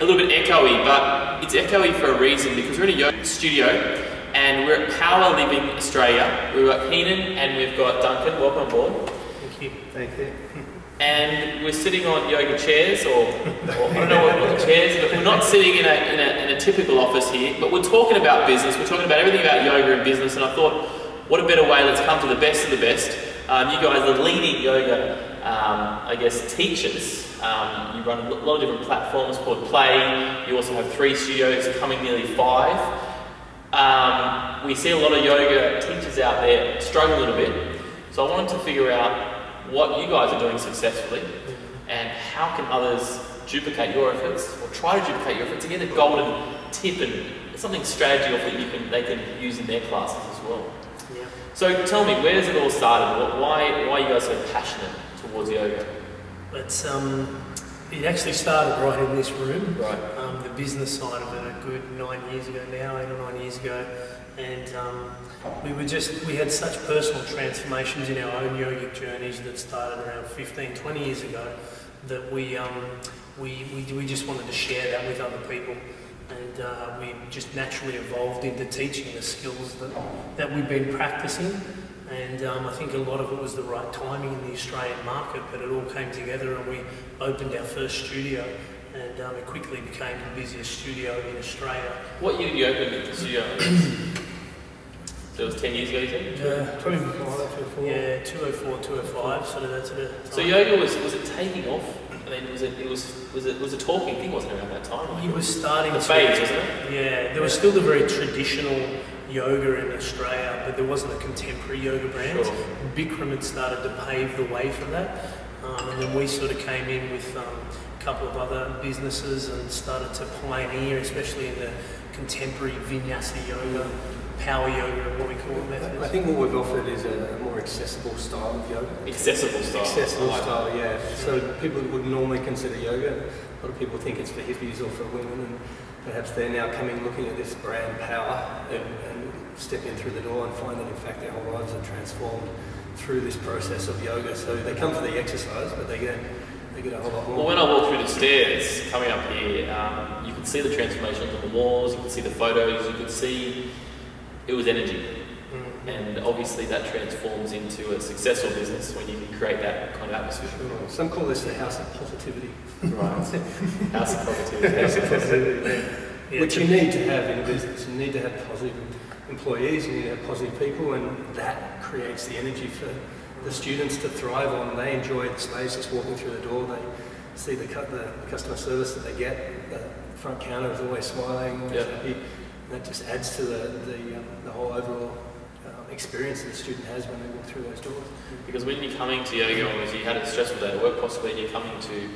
a little bit echoey, but it's echoey for a reason, because we're in a yoga studio and we're at Power Living Australia. We've got Keenan and we've got Duncan. Welcome on board. Thank you. Thank you. And we're sitting on yoga chairs, or I don't know what the chairs, but we're not sitting in a typical office here, but we're talking about business. We're talking about everything about yoga and business, and I thought, what a better way, let's come to the best of the best. You guys are leading yoga, I guess, teachers. You run a lot of different platforms called Play. You also have 3 studios, coming nearly 5. We see a lot of yoga teachers out there struggle a little bit. So I wanted to figure out what you guys are doing successfully and how can others duplicate your efforts, or try to duplicate your efforts, to get a golden tip and something strategy that they can use in their classes as well. Yeah. So tell me, where does it all started? Why are you guys so passionate towards yoga? It actually started right in this room. Right. The business side of it a good 9 years ago now, 8 or 9 years ago, and we had such personal transformations in our own yogic journeys that started around 15, 20 years ago, that we just wanted to share that with other people, and we just naturally evolved into teaching the skills that we've been practicing. And I think a lot of it was the right timing in the Australian market, but it all came together and we opened our first studio, and it quickly became the busiest studio in Australia. What year did you open the studio? So it was 10 years ago, you said? 2004. Yeah, 204, 205, sort of that sort of time. So yoga, was it taking off? I mean, was it a talking thing, wasn't it, around that time? It was starting the phase, wasn't it? Yeah, there was still the very traditional yoga in Australia, but there wasn't a contemporary yoga brand. Sure. Bikram had started to pave the way for that, and then we sort of came in with a couple of other businesses and started to pioneer, especially in the contemporary vinyasa yoga, power yoga, what we call it, methods. I think what we've offered is a more accessible style of yoga. Accessible style. Accessible style, yeah. So people would normally consider yoga, a lot of people think it's for hippies or for women, and perhaps they're now looking at this brand Power and stepping through the door and find that in fact their whole lives are transformed through this process of yoga. So they come for the exercise, but they get a whole lot more. Well, when I walk through the stairs coming up here, you can see the transformations on the walls, you can see the photos, you can see it was energy. And obviously that transforms into a successful business when you can create that kind of atmosphere. Sure. Some call this the house of positivity. Right. House of positivity. House of positivity. Yeah. Which you need to have in a business. You need to have positive employees, you need to have positive people, and that creates the energy for the students to thrive on. They enjoy the space, just walking through the door, they see the customer service that they get, the front counter is always smiling, always happy. That just adds to the whole overall experience that the student has when they walk through those doors. Because when you're coming to yoga, obviously you had a stressful day at work possibly, and you're coming to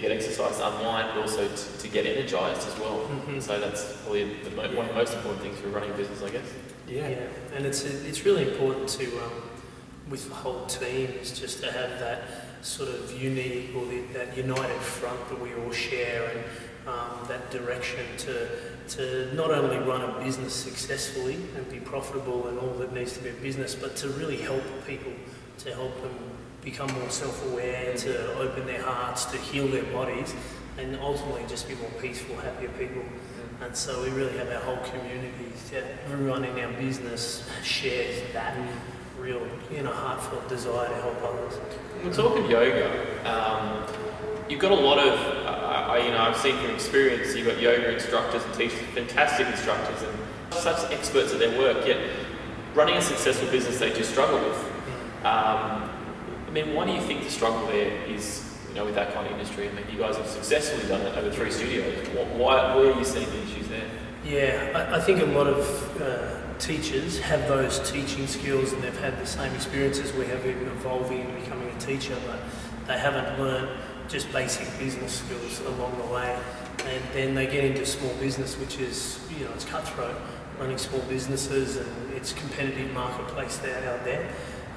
get exercise, to unwind, but also to get energised as well. So that's probably one of the most important things for running a business, I guess. Yeah, and it's really important to, with the whole team, is just to have that sort of unique, or that united front that we all share, and that direction to not only run a business successfully and be profitable and all that needs to be a business, but to really help people, to help them become more self-aware, to open their hearts, to heal their bodies, and ultimately just be more peaceful, happier people. And so we really have our whole community, everyone in our business shares that real, heartfelt desire to help others. We're talking yoga. You've got a lot of, I've seen from experience, you've got yoga instructors and teachers, fantastic instructors, and such experts at their work, yet running a successful business they just struggle with. Why do you think the struggle there is, with that kind of industry? You guys have successfully done it over 3 studios. Where are you seeing the issues there? Yeah, I think a lot of teachers have those teaching skills, and they've had the same experiences we have in evolving and becoming a teacher, but they haven't learned just basic business skills along the way. And then they get into small business, which is, it's cutthroat, running small businesses, and it's a competitive marketplace out there.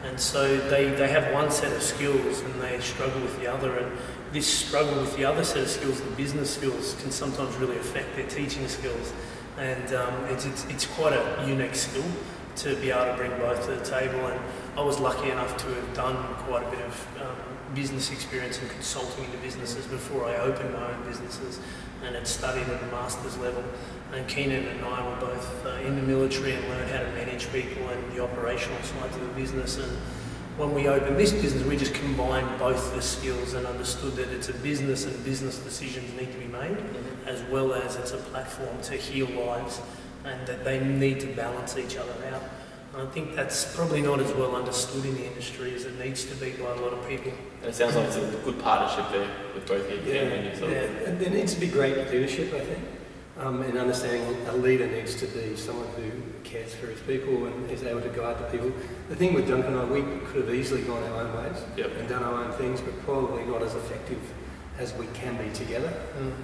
And so they have one set of skills and they struggle with the other, and this struggle with the other set of skills, the business skills, can sometimes really affect their teaching skills. and it's quite a unique skill to be able to bring both to the table. And I was lucky enough to have done quite a bit of business experience and consulting into businesses before I opened my own businesses, and had studied at the master's level. And Keenan and I were both in the military and learned how to manage people and the operational sides of the business. And when we opened this business, we just combined both the skills and understood that it's a business and business decisions need to be made, as well as it's a platform to heal lives, and that they need to balance each other out. And I think that's probably not as well understood in the industry as it needs to be by a lot of people. And it sounds like it's a good partnership there with both of you. And there needs to be great leadership, I think, in understanding a leader needs to be someone who cares for his people and is able to guide the people. The thing with Duncan and I, we could have easily gone our own ways and done our own things, but probably not as effective as we can be together.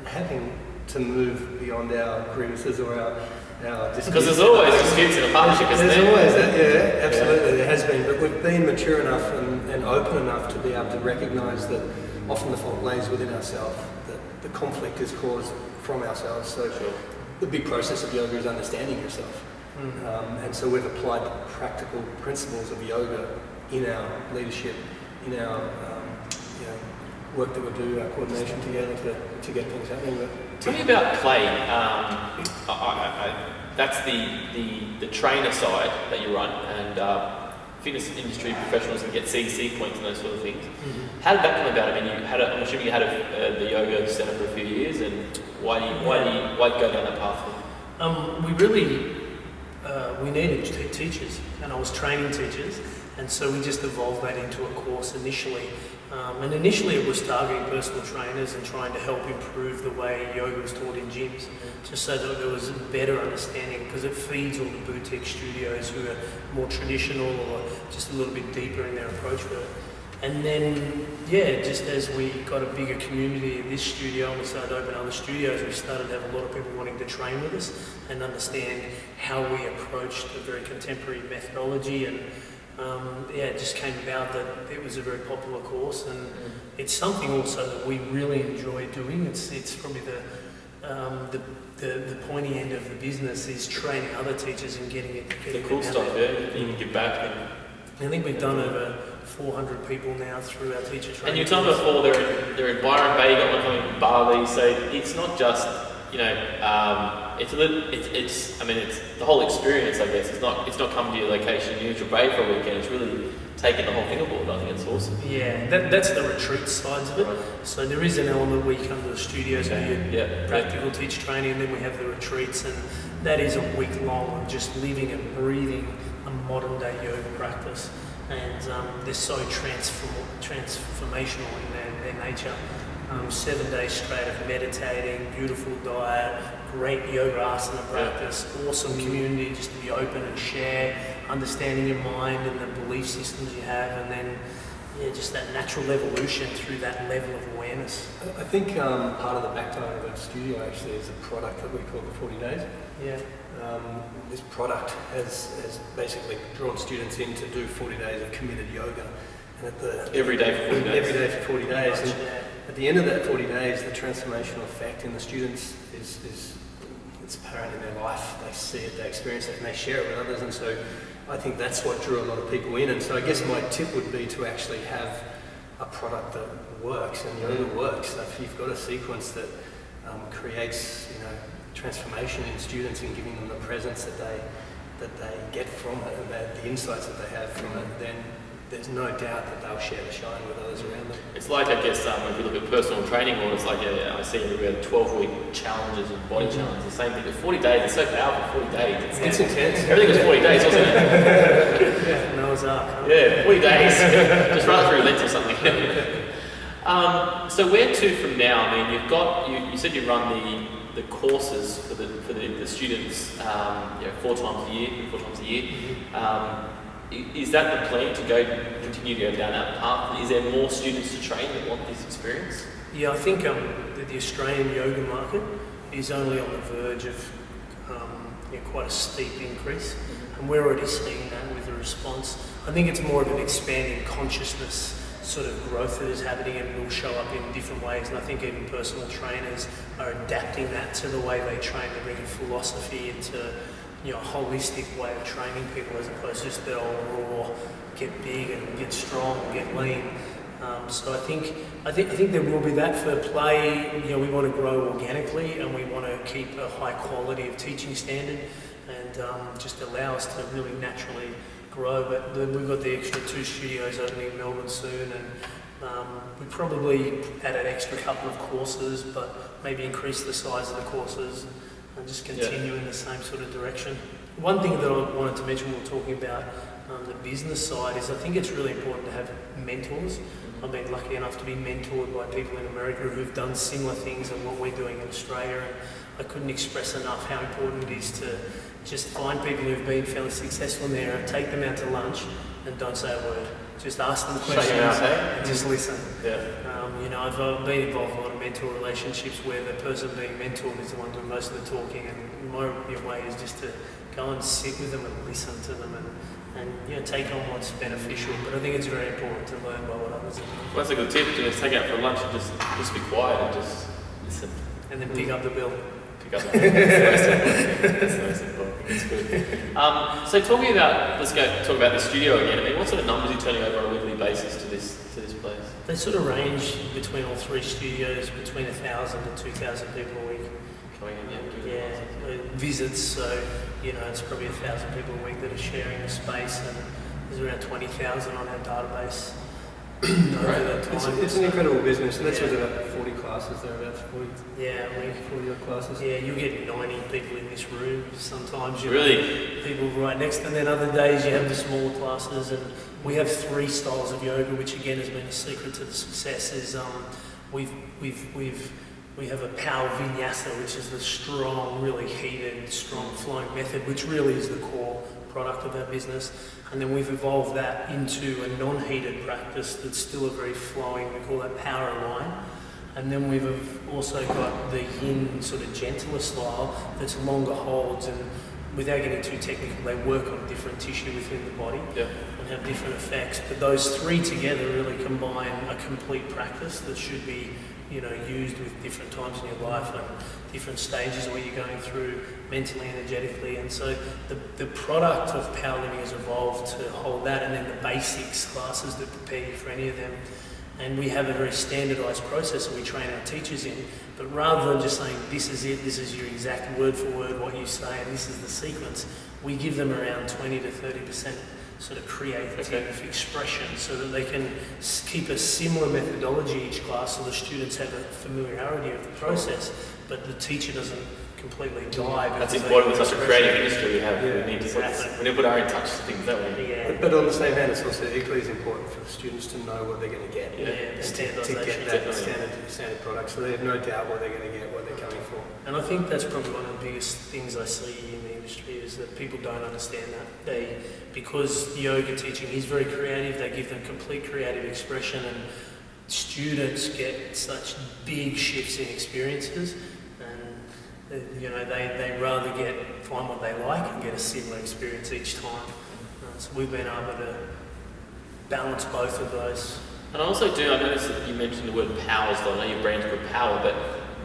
Having to move beyond our grievances or our disputes. Because there's always disputes in a partnership, isn't there? There's always, absolutely, there has been. But we've been mature enough and open enough to be able to recognise that often the fault lays within ourselves, that the conflict is caused from ourselves. So the big process of yoga is understanding yourself. And so we've applied practical principles of yoga in our leadership, in our work that we do, our coordination together to get things happening. But tell me about play. That's the trainer side that you run, and fitness industry professionals can get CEC points and those sort of things. How did that come about? I mean, I'm assuming you had the yoga centre for a few years, and why go down that path? We needed teachers, and I was training teachers, and so we just evolved that into a course initially. And initially it was targeting personal trainers and trying to help improve the way yoga was taught in gyms, just so that there was a better understanding, because it feeds all the boutique studios who are more traditional or just a little bit deeper in their approach with it. And then, just as we got a bigger community in this studio and we started to open other studios, we started to have a lot of people wanting to train with us and understand how we approached a very contemporary methodology. And it just came about that it was a very popular course, and it's something also that we really enjoy doing. It's probably the pointy end of the business is training other teachers and getting it. The cool stuff, you can give back. I think we've done over 400 people now through our teacher training. And you told me before they're in Byron Bay, you got one coming in Bali, so it's not just it's the whole experience, I guess. It's not coming to your location in Neutral Bay for a weekend. It's really taking the whole thing aboard. I think it's awesome. Yeah, that's the retreat sides of it. Right. So there is an element where you come to the studios and you practical teacher training, and then we have the retreats, and that is a week long of just living and breathing a modern day yoga practice. And they're so transformational in their nature. 7 days straight of meditating, beautiful diet, great yoga asana practice, awesome community just to be open and share, understanding your mind and the belief systems you have, and then just that natural evolution through that level of awareness. I think part of the backbone of our studio actually is a product that we call the 40 Days. Yeah. This product has basically drawn students in to do 40 days of committed yoga. And every day for 40 days. Every day for 40 days. And at the end of that 40 days, the transformational effect in the students it's apparent in their life. They see it, they experience it, and they share it with others. And so I think that's what drew a lot of people in. And so I guess my tip would be to actually have a product that works, and yoga works. So if you've got a sequence that creates, transformation in students and giving them the presence that they get from it, and the insights that they have from it, then there's no doubt that they'll share the shine with others around them. It's like, I guess, if you look at personal training, or it's like, I see everywhere 12-week challenges and body challenges, the same thing. 40 days, it's so powerful, 40 days. It's intense. Everything was 40 days, wasn't it? Yeah, Noah's Ark. Huh? Yeah, 40 days. Just run through Lent or something. So where to from now? I mean, you said you run the courses for the students 4 times a year. Is that the plan, to continue to go down that path? Is there more students to train that want this experience? Yeah, I think that the Australian yoga market is only on the verge of quite a steep increase, and we're already seeing that with the response. I think it's more of an expanding consciousness sort of growth that is happening and will show up in different ways. And I think even personal trainers are adapting that to the way they train. They're bringing philosophy into, a holistic way of training people as opposed to just the old raw, get big and get strong and get lean. So I think there will be that for play. We want to grow organically and we want to keep a high quality of teaching standard and just allow us to really naturally grow. But we've got the extra 2 studios opening in Melbourne soon, and we probably add an extra couple of courses, but maybe increase the size of the courses and just continue in the same sort of direction. One thing that I wanted to mention when we were talking about the business side is I think it's really important to have mentors. I've been lucky enough to be mentored by people in America who've done similar things than what we're doing in Australia, and I couldn't express enough how important it is to just find people who've been fairly successful in there and take them out to lunch and don't say a word. Just ask them questions and just listen. Yeah. I've been involved in a lot of mentor relationships where the person being mentored is the one doing most of the talking, and my way is just to go and sit with them and listen to them and take on what's beneficial. But I think it's very important to learn by what others are doing. Well, that's a good tip. Just take out for lunch and just be quiet and just listen. And then pick up the bill. That's the most important. It's good. So let's talk about the studio again. I mean, what sort of numbers are you turning over on a weekly basis to this place? They sort of range between all 3 studios, between 1,000 to 2,000 people a week. Coming in, Visits, so it's probably 1,000 people a week that are sharing the space, and there's around 20,000 on our database. It's an incredible business, and that's about 40 classes there, about 40. Yeah, 40 odd classes. Yeah, you get 90 people in this room. Sometimes people right next, and then other days you have the smaller classes. And we have 3 styles of yoga, which again has been a secret to the success. Is we have a power vinyasa, which is the strong, really heated, strong flowing method, which really is the core product of our business. And then we've evolved that into a non-heated practice that's still a very flowing, we call that power line. And then we've also got the yin sort of gentler style that's longer holds, and without getting too technical, they work on different tissue within the body and have different effects. But those 3 together really combine a complete practice that should be used with different times in your life and different stages where you're going through mentally, energetically. And so the product of powerlifting has evolved to hold that, and then the basics classes that prepare you for any of them. And we have a very standardised process that we train our teachers in, but rather than just saying, this is it, this is your exact word for word what you say, and this is the sequence, we give them around 20 to 30% sort of creative expression so that they can keep a similar methodology each class, so the students have a familiarity of the process, but the teacher doesn't completely die. That's important with such a creative industry we have. We need to put our own touch to things, don't we? Yeah. But on the same hand, it's also equally as important for the students to know what they're going to get. The standardisation. To get that standard product, so they have no doubt what they're going to get, what they're coming for. And I think that's probably one of the biggest things I see in the industry is that people don't understand that. Because yoga teaching is very creative, they give them complete creative expression, and students get such big shifts in experiences, and they rather find what they like and get a similar experience each time. So we've been able to balance both of those. And I noticed that you mentioned the word power as well. I know your brand's called Power, but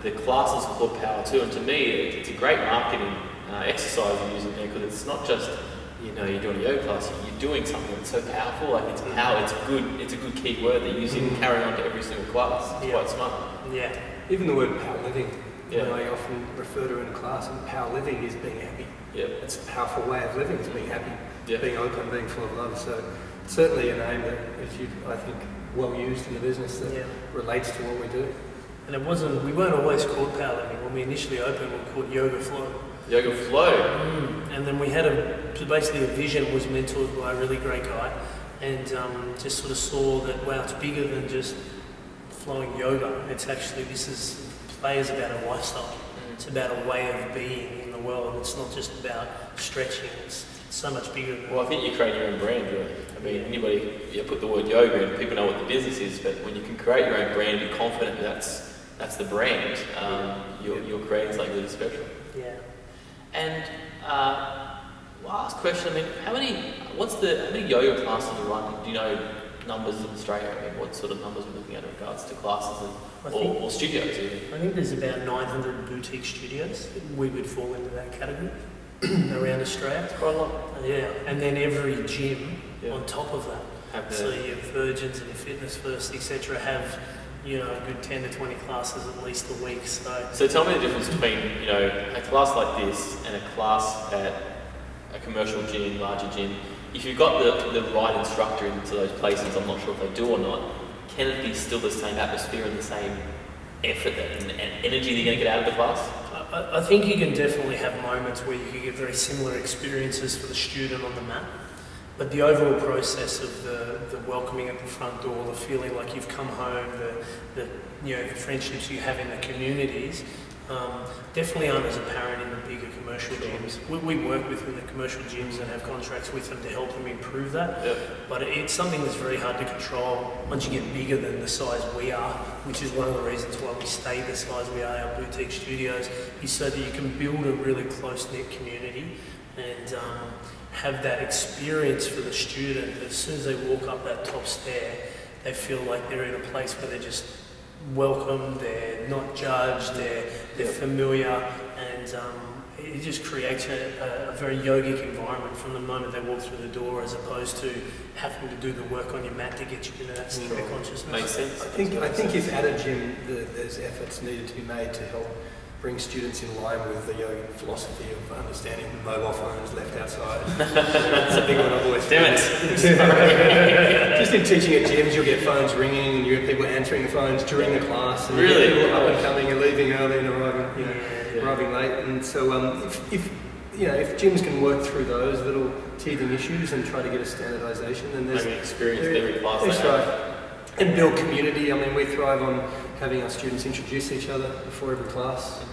the class is called Power too, and to me it's a great marketing exercise you're using there, because it's not just you're doing a yoga class, you're doing something that's so powerful. Like, it's power, it's a good key word that you use and carry on to every single class. It's quite smart. Yeah. Even the word powerlifting, I often refer to in a class, and powerlifting is being happy. It's a powerful way of living, is being happy, being open, being full of love. So it's certainly a name that is, I think, well used in the business that relates to what we do. And we weren't always called powerlifting. When we initially opened, we were called Yoga Flow. Yoga Flow. And then we had basically a vision was mentored by a really great guy, and just sort of saw that, wow, it's bigger than just flowing yoga. Play is about a lifestyle. It's about a way of being in the world. It's not just about stretching. It's so much bigger than that. Well, I think you create your own brand, really. I mean, anybody, put the word yoga and people know what the business is, but when you can create your own brand, be confident that's the brand, you're creating something really special. Yeah. And last question, I mean, how many yoga classes do you run? Do you know numbers in Australia? I mean, what sort of numbers we're looking at in regards to classes or studios even? I think there's about 900 boutique studios. We would fall into that category around Australia. That's quite a lot. Yeah, and then every gym on top of that. So your Virgins and your Fitness First, etc., have a good 10 to 20 classes at least a week. So tell me the difference between a class like this and a class at a commercial gym, larger gym. If you've got the right instructor into those places, I'm not sure if they do or not, can it be still the same atmosphere and the same effort and energy that you're going to get out of the class? I think you can definitely have moments where you can get very similar experiences for the student on the mat. But the overall process of the welcoming at the front door, the feeling like you've come home, the friendships you have in the communities, definitely aren't as apparent in the bigger commercial gyms. We work with the commercial gyms and have contracts with them to help them improve that. Yep. But it's something that's very hard to control once you get bigger than the size we are, which is one of the reasons why we stay the size we are, our boutique studios, is so that you can build a really close-knit community and have that experience for the student. As soon as they walk up that top stair, they feel like they're in a place where they're just welcome, they're not judged, they're familiar, and it just creates a very yogic environment from the moment they walk through the door, as opposed to having to do the work on your mat to get you into that state of consciousness. Makes sense. I think if at a gym there's efforts needed to be made to help bring students in line with the yoga philosophy of understanding mobile phones left outside. That's a big one I've always Damn it. Just in teaching at gyms, you'll get phones ringing and you get people answering the phones during the class. And really? You get people up and coming and leaving early and arriving late. And so if gyms can work through those little teething issues and try to get a standardisation, then there's... experience with every class. That's right. And build community. I mean, we thrive on having our students introduce each other before every class,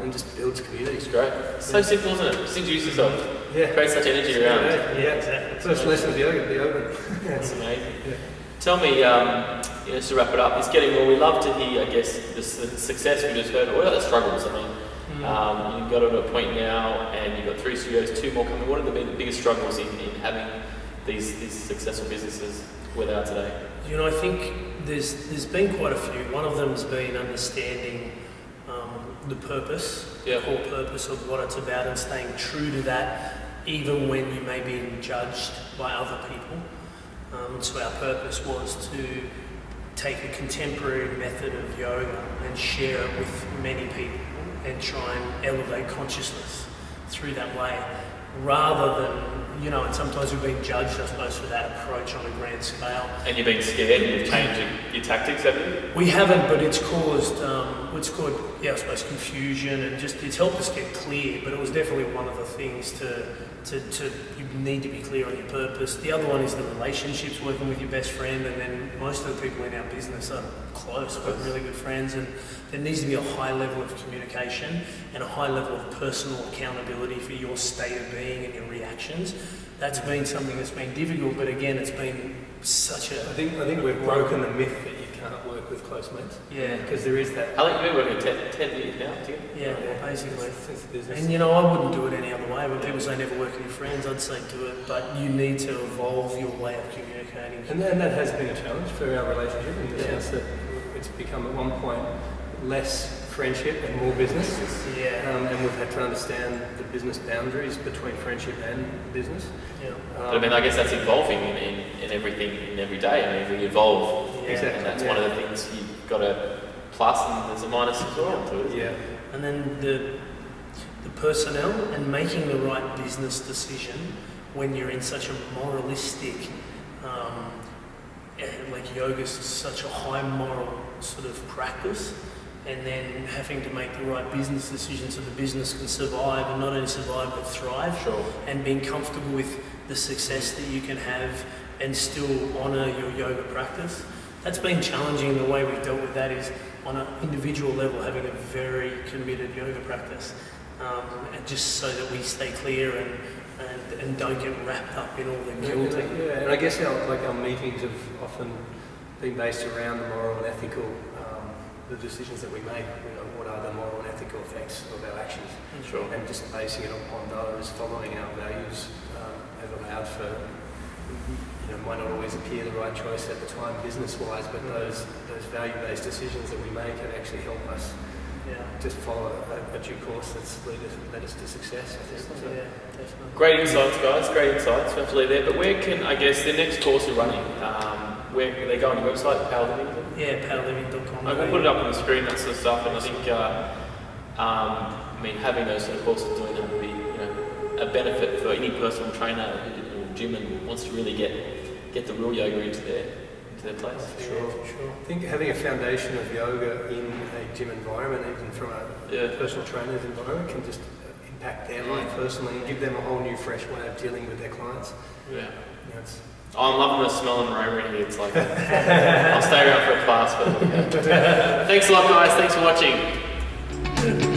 and just builds community. It's great. So simple, isn't it? Just introduce yourself. Yeah. Create such energy around. Yeah, exactly. First lesson of yoga, be open. That's amazing. Yeah. Tell me, just to wrap it up, we love to hear, I guess, the success we just heard. What are the struggles? I mean, you've got to a point now, and you've got 3 studios, 2 more coming. What are the biggest struggles in having these successful businesses where they are today? I think there's been quite a few. One of them's been understanding the purpose, the core purpose of what it's about, and staying true to that, even when you may be judged by other people. So our purpose was to take a contemporary method of yoga and share it with many people and try and elevate consciousness through that way, rather than, and sometimes we've been judged, I suppose, for that approach on a grand scale. And you've been scared and you've changed your tactics, have you? We haven't, but it's caused, I suppose, confusion, and just, it's helped us get clear, but it was definitely one of the things you need to be clear on your purpose. The other one is the relationships, working with your best friend, and then most of the people in our business are close, we're really good friends, and there needs to be a high level of communication and a high level of personal accountability for your state of being and your reactions. That's been something that's been difficult, but again, it's been such a... I think we've broken the myth that you can't work with close mates. Yeah. Because there is that... How long have you been working? 10 years now together? Yeah, basically. Since the business. And I wouldn't do it any other way. When people say never work with your friends, I'd say do it, but you need to evolve your way of communicating. And that has been a challenge for our relationship, in the sense that it's become at one point less friendship and more business. And we've had to understand the business boundaries between friendship and business. But I guess that's evolving in everything, in every day. I mean, we evolve. Exactly. And that's one of the things you've got a plus and there's a minus as well to it. Yeah. And then the personnel and making the right business decision when you're in such a moralistic, like yoga's such a high moral sort of practice, and then having to make the right business decision so the business can survive, and not only survive but thrive. Sure. And being comfortable with the success that you can have and still honour your yoga practice. That's been challenging. The way we've dealt with that is on an individual level, having a very committed yoga practice, and just so that we stay clear and don't get wrapped up in all the guilt. And I guess our meetings have often been based around the moral and ethical, the decisions that we make. What are the moral and ethical effects of our actions? Sure. And just basing it upon those, following our values, have allowed for might not always appear the right choice at the time business-wise, but those value-based decisions that we make can actually help us just follow a due course that's led us to success, I think. So. Yeah, definitely. Great insights, guys. Great insights. We have to leave there. But where can, I guess, the next course you're running, where can they go on your website, Powerliving? Yeah, powerliving.com. We'll put it up on the screen, that sort of stuff. And I think, I mean, having those sort of courses doing that would be, a benefit for any personal trainer or gym and wants to really get the real yoga into their place. Sure. I think having a foundation of yoga in a gym environment, even from a personal trainer's environment, can just impact their life personally and give them a whole new, fresh way of dealing with their clients. Yeah. I'm loving the smell and aroma in here. It's like, I'll stay around for a class. But thanks a lot, guys. Thanks for watching.